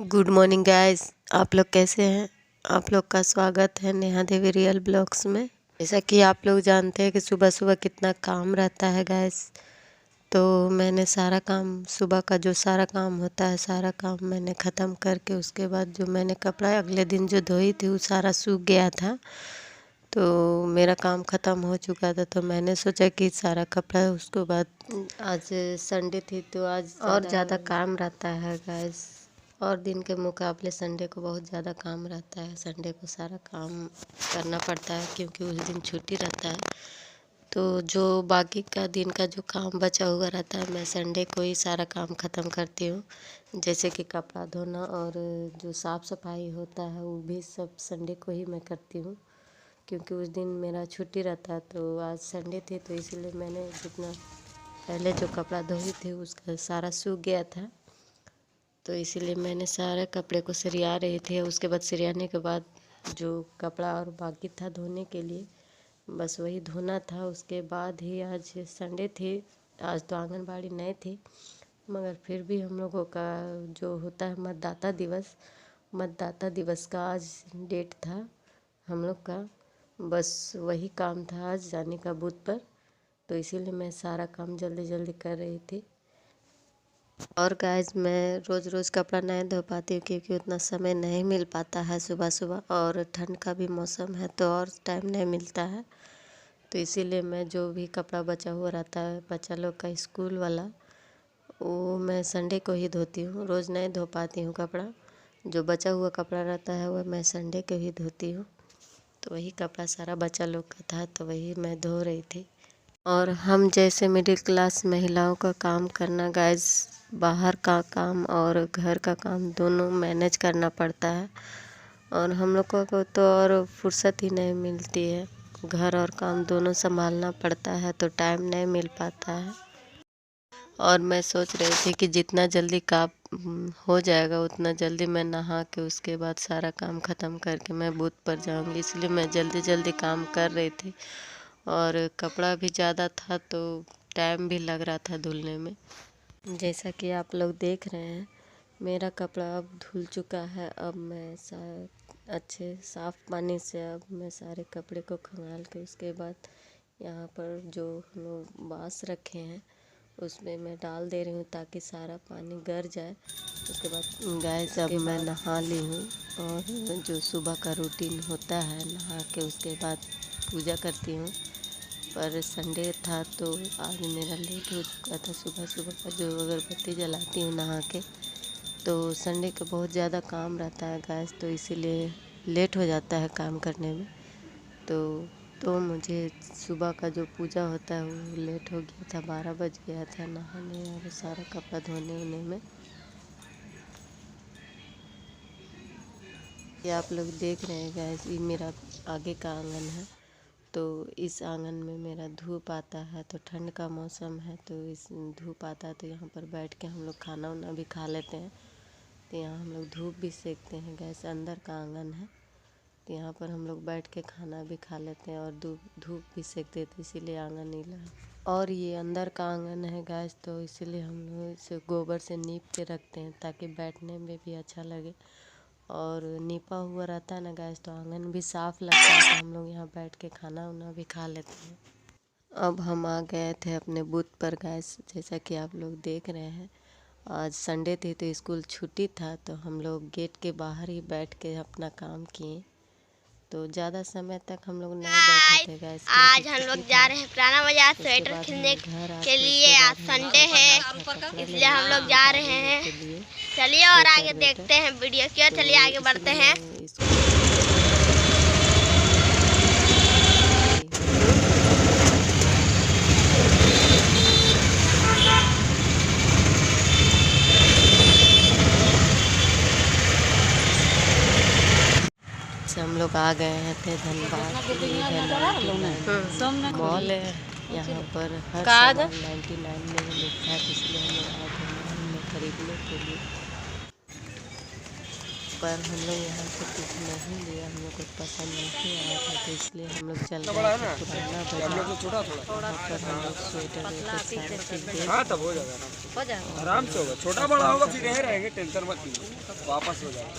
Good morning guys. आप लोग कैसे हैं? आप लोग का स्वागत है नेहा देवी रियल ब्लॉग्स में। जैसा कि आप लोग जानते हैं कि सुबह सुबह कितना काम रहता है गाइस, तो मैंने सारा काम, सुबह का जो सारा काम होता है सारा काम मैंने ख़त्म करके उसके बाद जो मैंने कपड़ा अगले दिन जो धोई थी वो सारा सूख गया था। तो मेरा काम ख़त्म हो चुका था, तो मैंने सोचा कि सारा कपड़ा उसके बाद आज संडे थी तो आज और ज़्यादा काम रहता है गाइस, और दिन के मुकाबले संडे को बहुत ज़्यादा काम रहता है। संडे को सारा काम करना पड़ता है क्योंकि उस दिन छुट्टी रहता है। तो जो बाकी का दिन का जो काम बचा हुआ रहता है मैं संडे को ही सारा काम ख़त्म करती हूँ। जैसे कि कपड़ा धोना और जो साफ़ सफाई होता है वो भी सब संडे को ही मैं करती हूँ, क्योंकि उस दिन मेरा छुट्टी रहता है। तो आज संडे थी तो इसलिए मैंने जितना पहले जो कपड़ा धोई थी उसका सारा सूख गया था, तो इसीलिए मैंने सारे कपड़े को सरिया रही थी। उसके बाद सरियाने के बाद जो कपड़ा और बाकी था धोने के लिए बस वही धोना था। उसके बाद ही आज संडे थी, आज तो आंगनबाड़ी नहीं थी, मगर फिर भी हम लोगों का जो होता है मतदाता दिवस का आज डेट था हम लोग का, बस वही काम था आज जाने का बूथ पर। तो इसीलिए मैं सारा काम जल्दी जल्दी कर रही थी। और गाइस मैं रोज़ रोज़ कपड़ा नहीं धो पाती हूँ क्योंकि उतना समय नहीं मिल पाता है सुबह सुबह, और ठंड का भी मौसम है तो और टाइम नहीं मिलता है। तो इसीलिए मैं जो भी कपड़ा बचा हुआ रहता है बच्चा लोग का स्कूल वाला, वो मैं संडे को ही धोती हूँ। रोज़ नहीं धो पाती हूँ कपड़ा, जो बचा हुआ कपड़ा रहता है वह मैं संडे को ही धोती हूँ। तो वही कपड़ा सारा बच्चा लोग का था तो वही मैं धो रही थी। और हम जैसे मिडिल क्लास महिलाओं का काम करना गाइस, बाहर का काम और घर का काम दोनों मैनेज करना पड़ता है, और हम लोगों को तो और फुर्सत ही नहीं मिलती है। घर और काम दोनों संभालना पड़ता है तो टाइम नहीं मिल पाता है। और मैं सोच रही थी कि जितना जल्दी काम हो जाएगा उतना जल्दी मैं नहा के उसके बाद सारा काम ख़त्म करके मैं बूथ पर जाऊंगी, इसलिए मैं जल्दी जल्दी काम कर रही थी। और कपड़ा भी ज़्यादा था तो टाइम भी लग रहा था धुलने में। जैसा कि आप लोग देख रहे हैं मेरा कपड़ा अब धुल चुका है। अब मैं अच्छे साफ़ पानी से अब मैं सारे कपड़े को खंगाल के उसके बाद यहाँ पर जो हम लोग बांस रखे हैं उसमें मैं डाल दे रही हूँ ताकि सारा पानी गर जाए। उसके बाद गैस अब मैं नहा ली हूँ, और जो सुबह का रूटीन होता है नहा के उसके बाद पूजा करती हूँ। पर संडे था तो आज मेरा लेट हो चुका था। सुबह सुबह का जो अगरबत्ती जलाती हूँ नहा के, तो संडे का बहुत ज़्यादा काम रहता है गैस, तो इसीलिए लेट हो जाता है काम करने में। तो मुझे सुबह का जो पूजा होता है वो लेट हो गया था, 12 बज गया था नहाने और सारा कपड़ा धोने होने में। ये आप लोग देख रहे हैं गाइस, ये मेरा आगे का आंगन है। तो इस आंगन में मेरा धूप आता है, तो ठंड का मौसम है तो इस धूप आता है तो यहाँ पर बैठ के हम लोग खाना वाना भी खा लेते हैं। तो यहाँ हम लोग धूप भी सेकते हैं गैस, अंदर का आंगन है तो यहाँ पर हम लोग बैठ के खाना भी खा लेते हैं और धूप भी सेकते थे, इसीलिए आंगन नीला है। और ये अंदर का आंगन है गैस, तो इसीलिए हम लोग इसे गोबर से नीप के रखते हैं ताकि बैठने में भी अच्छा लगे। और नीपा हुआ रहता है ना गैस तो आंगन भी साफ़ लगता है, तो हम लोग यहाँ बैठ के खाना वाना भी खा लेते हैं। अब हम आ गए थे अपने बूथ पर गैस, जैसा कि आप लोग देख रहे हैं। आज संडे थी तो स्कूल छुट्टी था, तो हम लोग गेट के बाहर ही बैठ के अपना काम किए। तो ज़्यादा समय तक हम लोग नहीं बैठे थे गैस। आज हम लोग जा रहे हैं पुराना बाजार स्वेटर खरीदने के लिए। आज संडे है इसलिए हम लोग जा रहे हैं। चलिए और आगे देखते हैं वीडियो क्यों, चलिए आगे बढ़ते हैं। हम लोग आ गए थे धनबाद मॉल है, यहाँ पर हर सामान 99 में ही मिलता है, इसलिए हम लोग आए थे मॉल में खरीदने के लिए। पर हम लोग यहाँ से कुछ नहीं लिया, हम लोग को पसंद नहीं आया था, तो इसलिए हम लोग चल रहे थे पुराना बाजार। वहाँ पर हम लोग स्वेटर वेटर सारा चीज देख आराम से होगा, छोटा बड़ा होगा फिर यहीं रहेंगे, टेंशन मत लीजिए, वापस हो जाएगा।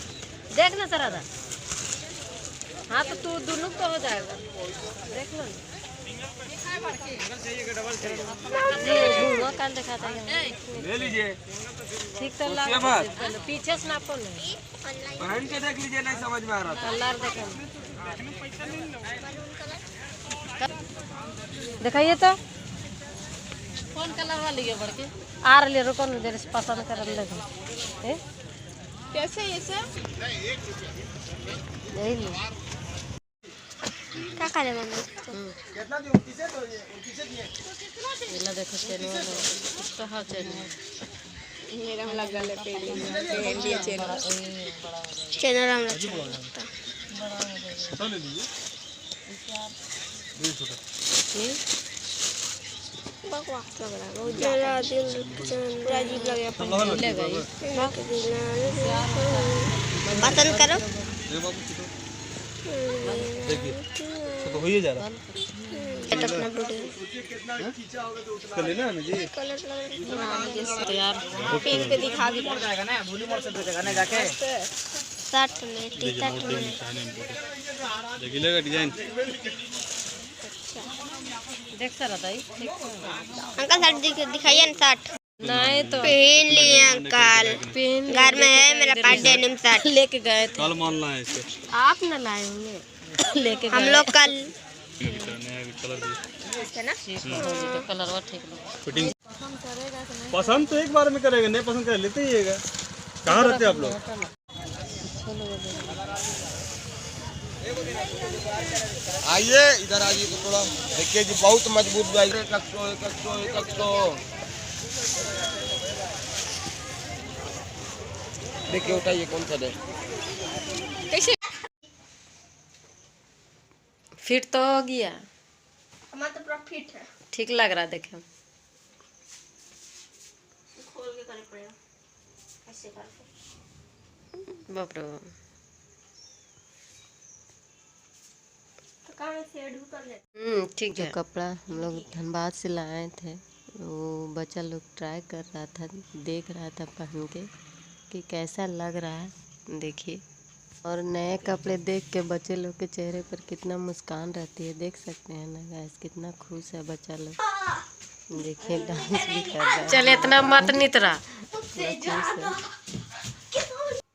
देख ना सर आधा। हाँ तो तू दोनों तो हो जाएगा, देख लो ना कान दिखाता है, ले लीजिए, ठीक तो लग पीछे से नापो नहीं, पहन के देख लीजिए, नहीं समझ में आ रहा था। कलर देखे दिखाइए तो कौन कलर वाली है बड़के आ रही है, रुको ना जरा पसंद कर देखो कैसे ये सब यही लो। क्या करे मम्मी कितना दियो? 29 है, तो ये 29 दिए। ये देखो चेन वाला कुछ तो हाँ चेन मेरा हम लगा ले पे लिए चैनल हम लगता छोटा ले लीजिए, ये छोटा बकवास लग रहा है बहुत ज्यादा दिल पूरा अजीब लग रहा है। पसंद करो ये बाबू छोटा देखिए, तो हो ही जा रहा है। अपना वीडियो इसका लेना है ना जी, कलर यार पिंक पे दिखा भी जाएगा ना, भूली मोड़ से देगा ना जाके शर्ट में टी-शर्ट में देखिए लेगा डिजाइन। देख सर दाई अंकल शर्ट दिखाइए ना, शर्ट नहीं तो पहन लिए अंकल, घर में है मेरा पास डेनिम शर्ट लेके गए थे, कल मान लाए इसको, आप न लाए होंगे लेके हम लोग कल कलर भी है ना कलरवा ठीक लगा। फिटिंग पसंद तो एक बार में करेगा, नहीं पसंद कर लेते ही है। कहाँ रहते आप लोग? आइए इधर आइए, तो थोड़ा देखिए जी, बहुत मजबूत बैग। 100 देखिए, उठाइए कौन सा दे। फिट तो हो गया, हमारा तो पूरा फिट है, ठीक लग रहा देखे। खोल के करना पड़ेगा ऐसे करके। बाप रे बाप। तो कहाँ से शेड भी कर ले। ठीक है। जो कपड़ा हम लोग धनबाद से लाए थे, वो बच्चा लोग ट्राई कर रहा था, देख रहा था पहन के कि कैसा लग रहा है, देखिए। और नए कपड़े देख के बच्चे लोग के चेहरे पर कितना मुस्कान रहती है, देख सकते हैं ना गाइस, कितना खुश है बच्चा लोग। देखिए डांस भी कर रहा है। चल इतना मत नितरा, खुश है।